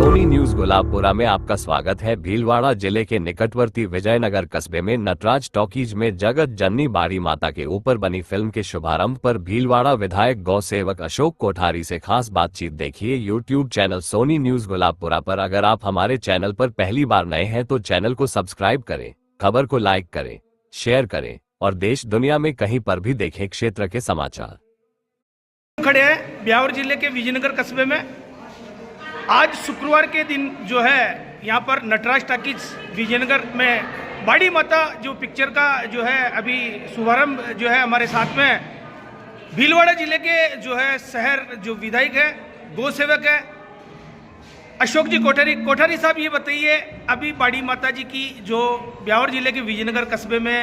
Soni news Gulabpura में आपका स्वागत है। भीलवाड़ा जिले के निकटवर्ती विजयनगर कस्बे में नटराज टॉकीज में जगत जननी बाड़ी माता के ऊपर बनी फिल्म के शुभारंभ पर भीलवाड़ा विधायक गौ सेवक अशोक कोठारी से खास बातचीत देखिए YouTube channel Soni news Gulabpura पर। अगर आप हमारे चैनल पर पहली बार नए हैं तो चैनल को सब्सक्राइब करें, खबर को लाइक करें, शेयर करें और देश दुनिया में कहीं पर भी देखें क्षेत्र के समाचार। खड़े हैं ब्यावर जिले के विजयनगर कस्बे में। आज शुक्रवार के दिन जो है यहाँ पर नटराज टॉकीज विजयनगर में बाड़ी माता जो पिक्चर का जो है अभी शुभारंभ जो है हमारे साथ में भीलवाड़ा जिले के जो है शहर जो विधायक है गौ सेवक है अशोक जी कोठारी साहब, ये बताइए अभी बाड़ी माता जी की जो ब्यावर जिले के विजयनगर कस्बे में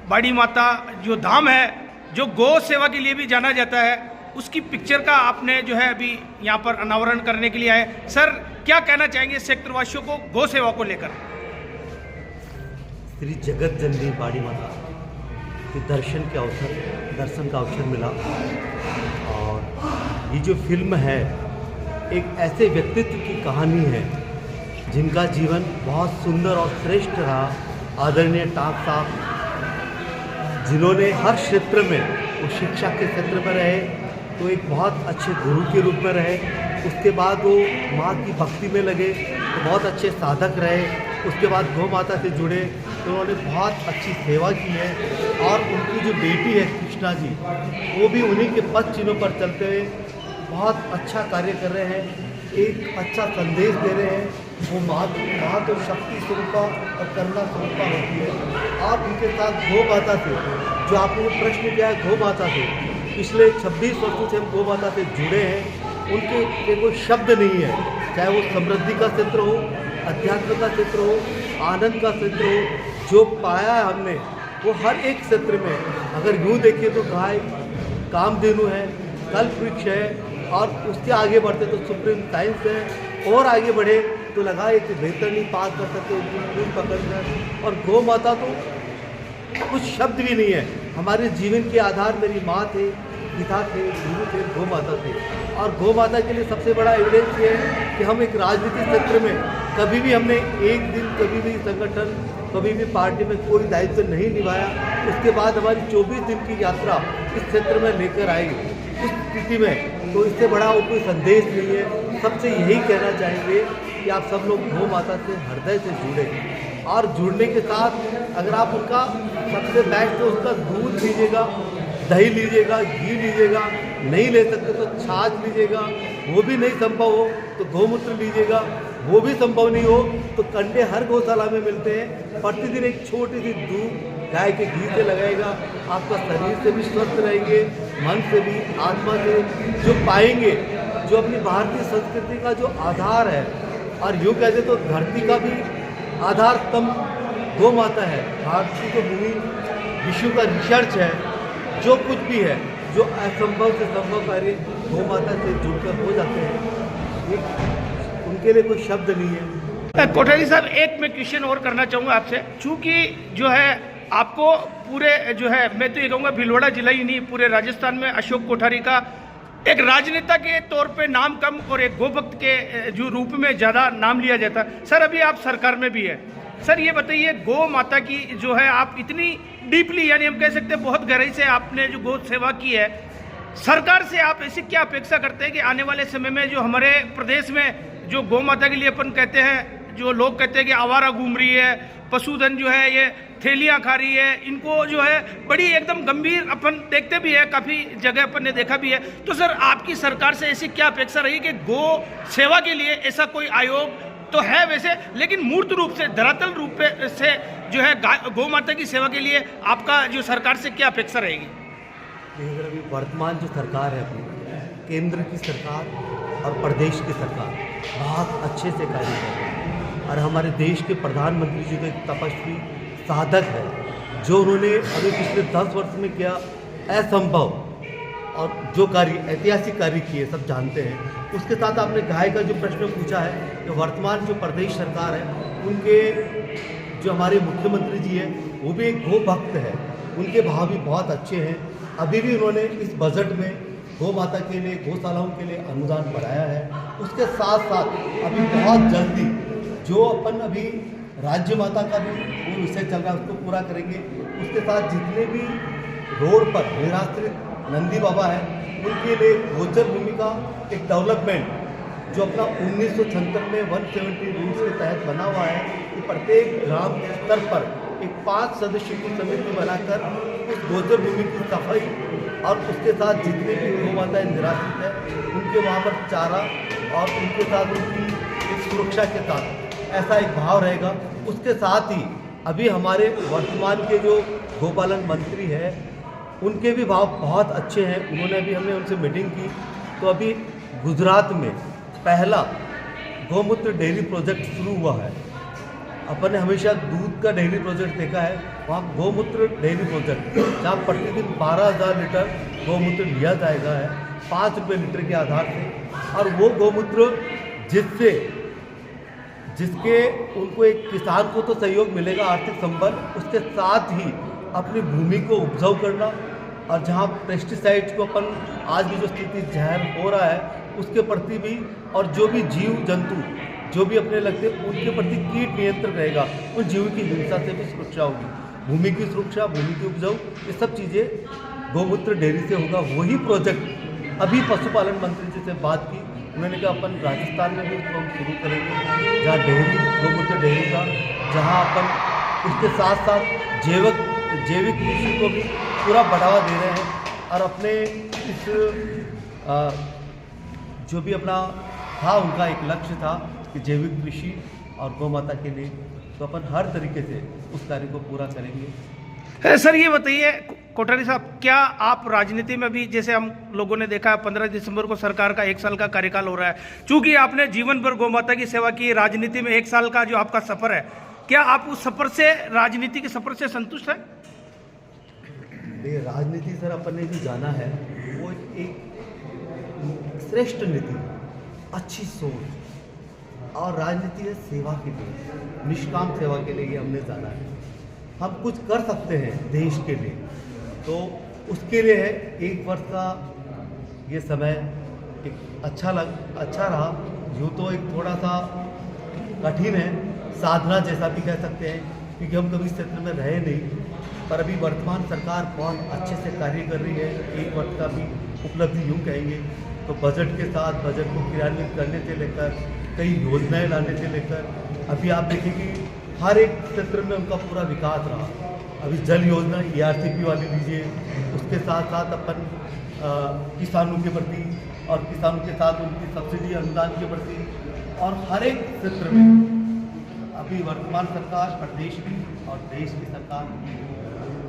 बाड़ी माता जो धाम है जो गौ सेवा के लिए भी जाना जाता है उसकी पिक्चर का आपने जो है अभी यहाँ पर अनावरण करने के लिए आए। सर क्या कहना चाहेंगे सेक्टरवासियों को गौ सेवा को लेकर? श्री जगत जननी बाड़ी माता के दर्शन का अवसर मिला और ये जो फिल्म है एक ऐसे व्यक्तित्व की कहानी है जिनका जीवन बहुत सुंदर और श्रेष्ठ रहा। आदरणीय टाक साहब जिन्होंने हर क्षेत्र में वो शिक्षा के क्षेत्र में रहे तो एक बहुत अच्छे गुरु के रूप में रहे, उसके बाद वो माँ की भक्ति में लगे तो बहुत अच्छे साधक रहे, उसके बाद गौ माता से जुड़े तो उन्होंने बहुत अच्छी सेवा की है और उनकी जो बेटी है कृष्णा जी वो भी उन्हीं के पद चिन्हों पर चलते हुए बहुत अच्छा कार्य कर रहे हैं, एक अच्छा संदेश दे रहे हैं। वो माँ तो शक्ति स्वरूपा और करुणा स्वरूपा होती है और उनके साथ गौ माता से जो आपने प्रश्न किया है गौ माता से पिछले 26 वर्षों से हम गौ माता से जुड़े हैं, उनके कोई शब्द नहीं है, चाहे वो समृद्धि का क्षेत्र हो, अध्यात्म का क्षेत्र हो, आनंद का क्षेत्र हो, जो पाया है हमने वो हर एक क्षेत्र में अगर यूँ देखिए तो गाय कामधेनु है, कल्प वृक्ष है और उसके आगे बढ़ते तो सुप्रीम साइंस है और आगे बढ़े तो लगा एक बेहतरीन पार कर सकते फूल पकड़कर। और गौ माता तो कुछ शब्द भी नहीं है, हमारे जीवन के आधार मेरी माँ थे, पिता थे, गुरु थे, गौ माता थे। और गौ माता के लिए सबसे बड़ा एविडेंस ये है कि हम एक राजनीतिक क्षेत्र में कभी भी हमने एक दिन कभी भी संगठन कभी भी पार्टी में कोई दायित्व नहीं निभाया, उसके बाद हमारी 24 दिन की यात्रा इस क्षेत्र में लेकर आई। इस स्थिति में तो इससे बड़ा वो कोई संदेश नहीं है। सबसे यही कहना चाहेंगे कि आप सब लोग गौ माता से हृदय से जुड़े और जुड़ने के साथ अगर आप उनका सबसे बेस्ट तो उसका दूध लीजिएगा, दही लीजिएगा, घी लीजिएगा, नहीं ले सकते तो छाछ लीजिएगा, वो भी नहीं संभव हो तो गौमूत्र लीजिएगा, वो भी संभव नहीं हो तो कंडे हर गौशाला में मिलते हैं। प्रतिदिन एक छोटी सी दूध गाय के घी से लगाएगा, आपका शरीर से भी स्वस्थ रहेंगे, मन से भी, आत्मा से जो पाएंगे जो अपनी भारतीय संस्कृति का जो आधार है। और यूँ कहते तो धरती का भी आधार स्तंभ गौ माता है। भारतीय को भूमि विश्व का रिसर्च है, जो कुछ भी है जो असंभव से संभव कार्य गौ माता से जुड़कर हो जाते हैं, उनके लिए कोई शब्द नहीं है। कोठारी साहब एक मैं क्वेश्चन और करना चाहूँगा आपसे, चूँकि जो है आपको पूरे जो है मैं तो ये कहूँगा भीलवाड़ा जिला ही नहीं पूरे राजस्थान में अशोक कोठारी का एक राजनेता के तौर पे नाम कम और एक गोभक्त के जो रूप में ज़्यादा नाम लिया जाता है। सर अभी आप सरकार में भी है, सर ये बताइए गौ माता की जो है आप इतनी डीपली यानी हम कह सकते हैं बहुत गहराई से आपने जो गौ सेवा की है, सरकार से आप ऐसी क्या अपेक्षा करते हैं कि आने वाले समय में जो हमारे प्रदेश में जो गौ माता के लिए अपन कहते हैं जो लोग कहते हैं कि आवारा घूम रही है, पशुधन जो है ये थैलियाँ खा रही है, इनको जो है बड़ी एकदम गंभीर अपन देखते भी है, काफ़ी जगह अपन ने देखा भी है। तो सर आपकी सरकार से ऐसी क्या अपेक्षा रही कि गौ सेवा के लिए ऐसा कोई आयोग तो है वैसे, लेकिन मूर्त रूप से धरातल रूप से जो है गौ माता की सेवा के लिए आपका जो सरकार से क्या अपेक्षा रहेगी? अगर अभी वर्तमान जो सरकार है अपनी केंद्र की सरकार और प्रदेश की सरकार बहुत अच्छे से कार्य कर रही है और हमारे देश के प्रधानमंत्री जी का एक तपस्वी साधक है जो उन्होंने अभी पिछले 10 वर्ष में किया असंभव और जो कार्य ऐतिहासिक कार्य किए सब जानते हैं। उसके साथ आपने गाय का जो प्रश्न पूछा है कि वर्तमान जो प्रदेश सरकार है उनके जो हमारे मुख्यमंत्री जी हैं वो भी एक गो भक्त है, उनके भाव भी बहुत अच्छे हैं। अभी भी उन्होंने इस बजट में गौ माता के लिए, गौशालाओं के लिए अनुदान बढ़ाया है। उसके साथ साथ अभी बहुत जल्दी जो अपन अभी राज्य माता का भी वो विषय चल रहा है उसको पूरा करेंगे। उसके साथ जितने भी रोड पर निराश्रित नंदी बाबा है उनके लिए गोचर भूमि का एक डेवलपमेंट जो अपना 1976 में 170 रूल्स के तहत बना हुआ है कि प्रत्येक ग्राम स्तर पर एक 5 सदस्य की समिति बनाकर उस गोचर भूमि की सफाई और उसके साथ जितने भी गौ माताएँ निराश्रित है उनके वहाँ पर चारा और उनके साथ उनकी एक सुरक्षा के साथ ऐसा एक भाव रहेगा। उसके साथ ही अभी हमारे वर्तमान के जो गोपालन मंत्री है उनके भी भाव बहुत अच्छे हैं। उन्होंने अभी हमने उनसे मीटिंग की तो अभी गुजरात में पहला गौमूत्र डेयरी प्रोजेक्ट शुरू हुआ है। अपन ने हमेशा दूध का डेयरी प्रोजेक्ट देखा है, वहाँ गौमूत्र डेयरी प्रोजेक्ट जहाँ प्रतिदिन 12,000 लीटर गौमूत्र लिया जाएगा है 5 रुपये लीटर के आधार से। और वो गौमूत्र जिसके उनको एक किसान को तो सहयोग मिलेगा आर्थिक संबल, उसके साथ ही अपनी भूमि को उपजाऊ करना और जहाँ पेस्टिसाइड्स को अपन आज भी जो स्थिति जहर हो रहा है उसके प्रति भी और जो भी जीव जंतु जो भी अपने लगते उनके प्रति कीट नियंत्रण रहेगा, उन जीवों की हिंसा से भी सुरक्षा होगी। भूमि की सुरक्षा, भूमि की उपजाऊ, ये सब चीज़ें गौमूत्र डेयरी से होगा। वही प्रोजेक्ट अभी पशुपालन मंत्री जी से बात की, उन्होंने कहा अपन राजस्थान में भी उसको हम शुरू करेंगे जहाँ डेयरी गौमूत्र डेयरी का, जहाँ अपन उसके साथ साथ जैविक कृषि को भी पूरा बढ़ावा दे रहे हैं। और अपने इस जो भी अपना था उनका एक लक्ष्य था कि जैविक कृषि और गौ माता के लिए, तो अपन हर तरीके से उस कार्य को पूरा करेंगे। सर ये बताइए कोठारी साहब, क्या आप राजनीति में भी, जैसे हम लोगों ने देखा 15 दिसंबर को सरकार का 1 साल का कार्यकाल हो रहा है, चूंकि आपने जीवन भर गौ माता की सेवा की, राजनीति में 1 साल का जो आपका सफर है, क्या आप उस सफर से, राजनीति के सफर से संतुष्ट हैं? ये राजनीति सर अपन ने जो जाना है वो एक श्रेष्ठ नीति, अच्छी सोच और राजनीति है सेवा के लिए, निष्काम सेवा के लिए ये हमने जाना है। हम कुछ कर सकते हैं देश के लिए, तो उसके लिए है 1 वर्ष का ये समय एक अच्छा रहा। यूँ तो एक थोड़ा सा कठिन है, साधना जैसा भी कह सकते हैं, क्योंकि हम कभी इस क्षेत्र में रहे नहीं, पर अभी वर्तमान सरकार बहुत अच्छे से कार्य कर रही है। 1 वर्ष का भी उपलब्धि यूँ कहेंगे तो बजट के साथ, बजट को क्रियान्वित करने से लेकर कई योजनाएं लाने से लेकर अभी आप देखेंगे हर एक क्षेत्र में उनका पूरा विकास रहा। अभी जल योजना ERCP वाली लीजिए, उसके साथ साथ अपन किसानों के प्रति और किसानों के साथ उनकी सब्सिडी अनुदान के प्रति और हर एक क्षेत्र में अभी वर्तमान सरकार, प्रदेश की और देश की सरकार,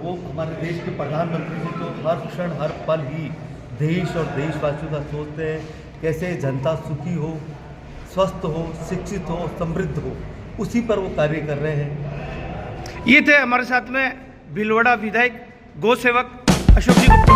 वो हमारे देश के प्रधानमंत्री जी तो हर क्षण हर पल ही देश और देशवासियों का सोचते हैं कैसे जनता सुखी हो, स्वस्थ हो, शिक्षित हो, समृद्ध हो, उसी पर वो कार्य कर रहे हैं। ये थे हमारे साथ में भीलवाड़ा विधायक गौ सेवक अशोक जी।